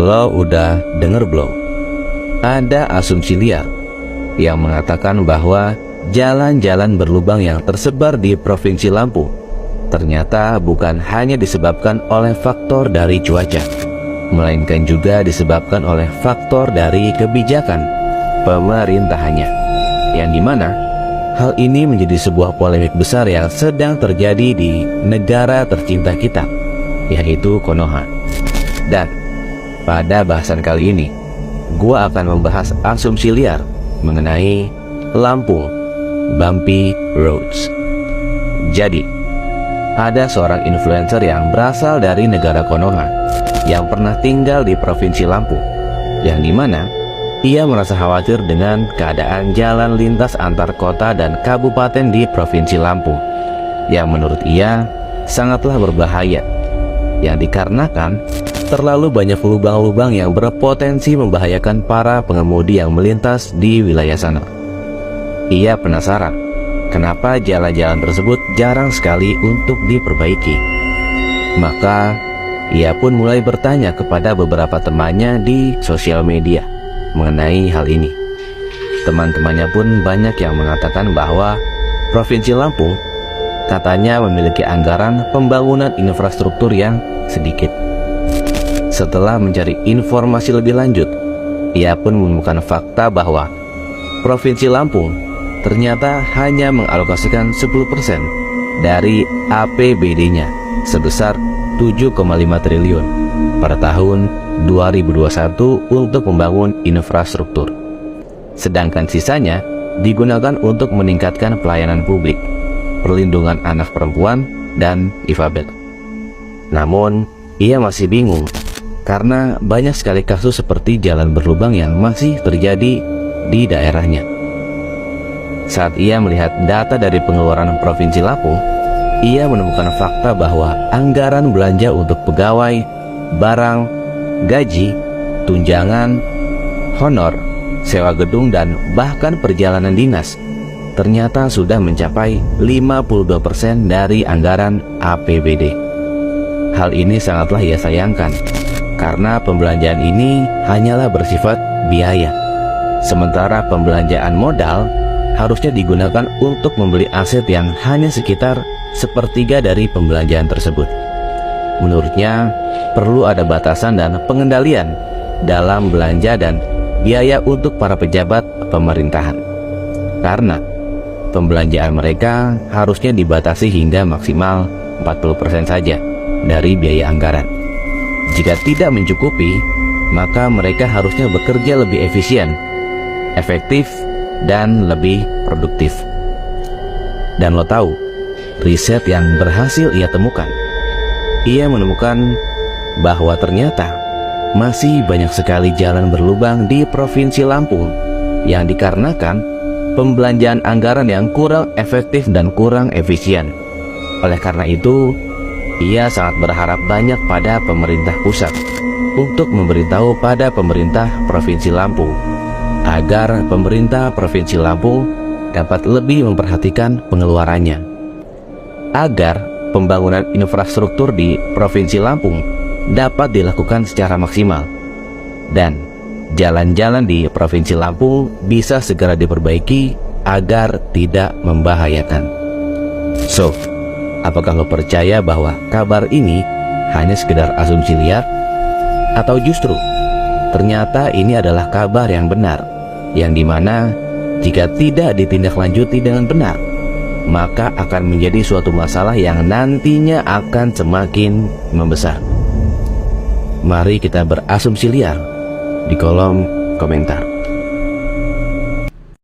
Lo udah denger belum? Ada asumsi liar yang mengatakan bahwa jalan-jalan berlubang yang tersebar di Provinsi Lampung ternyata bukan hanya disebabkan oleh faktor dari cuaca, melainkan juga disebabkan oleh faktor dari kebijakan pemerintahannya, yang dimana hal ini menjadi sebuah polemik besar yang sedang terjadi di negara tercinta kita, yaitu Konoha. Dan pada bahasan kali ini, gua akan membahas asumsi liar mengenai Lampung Bumpy Roads. Jadi, ada seorang influencer yang berasal dari negara Konoha yang pernah tinggal di Provinsi Lampung, yang dimana ia merasa khawatir dengan keadaan jalan lintas antar kota dan kabupaten di Provinsi Lampung, yang menurut ia sangatlah berbahaya, yang dikarenakan terlalu banyak lubang-lubang yang berpotensi membahayakan para pengemudi yang melintas di wilayah sana. Ia penasaran kenapa jalan-jalan tersebut jarang sekali untuk diperbaiki. Maka ia pun mulai bertanya kepada beberapa temannya di sosial media mengenai hal ini. Teman-temannya pun banyak yang mengatakan bahwa Provinsi Lampung katanya memiliki anggaran pembangunan infrastruktur yang sedikit. Setelah mencari informasi lebih lanjut, ia pun menemukan fakta bahwa Provinsi Lampung ternyata hanya mengalokasikan 10% dari APBD-nya sebesar 7,5 triliun pada tahun 2021 untuk membangun infrastruktur. Sedangkan sisanya digunakan untuk meningkatkan pelayanan publik, perlindungan anak perempuan, dan difabel. Namun, ia masih bingung karena banyak sekali kasus seperti jalan berlubang yang masih terjadi di daerahnya. Saat ia melihat data dari pengeluaran Provinsi Lampung, ia menemukan fakta bahwa anggaran belanja untuk pegawai, barang, gaji, tunjangan, honor, sewa gedung, dan bahkan perjalanan dinas ternyata sudah mencapai 52% dari anggaran APBD. Hal ini sangatlah ia sayangkan, karena pembelanjaan ini hanyalah bersifat biaya, sementara pembelanjaan modal harusnya digunakan untuk membeli aset yang hanya sekitar sepertiga dari pembelanjaan tersebut. Menurutnya, perlu ada batasan dan pengendalian dalam belanja dan biaya untuk para pejabat pemerintahan, karena pembelanjaan mereka harusnya dibatasi hingga maksimal 40% saja dari biaya anggaran. Jika tidak mencukupi, maka mereka harusnya bekerja lebih efisien, efektif, dan lebih produktif. Dan lo tahu, riset yang berhasil ia temukan, ia menemukan bahwa ternyata masih banyak sekali jalan berlubang di Provinsi Lampung yang dikarenakan pembelanjaan anggaran yang kurang efektif dan kurang efisien. Oleh karena itu, ia sangat berharap banyak pada pemerintah pusat untuk memberitahu pada pemerintah Provinsi Lampung agar pemerintah Provinsi Lampung dapat lebih memperhatikan pengeluarannya, agar pembangunan infrastruktur di Provinsi Lampung dapat dilakukan secara maksimal, dan jalan-jalan di Provinsi Lampung bisa segera diperbaiki agar tidak membahayakan. So, apakah lo percaya bahwa kabar ini hanya sekedar asumsi liar? Atau justru ternyata ini adalah kabar yang benar, yang dimana jika tidak ditindaklanjuti dengan benar, maka akan menjadi suatu masalah yang nantinya akan semakin membesar? Mari kita berasumsi liar di kolom komentar.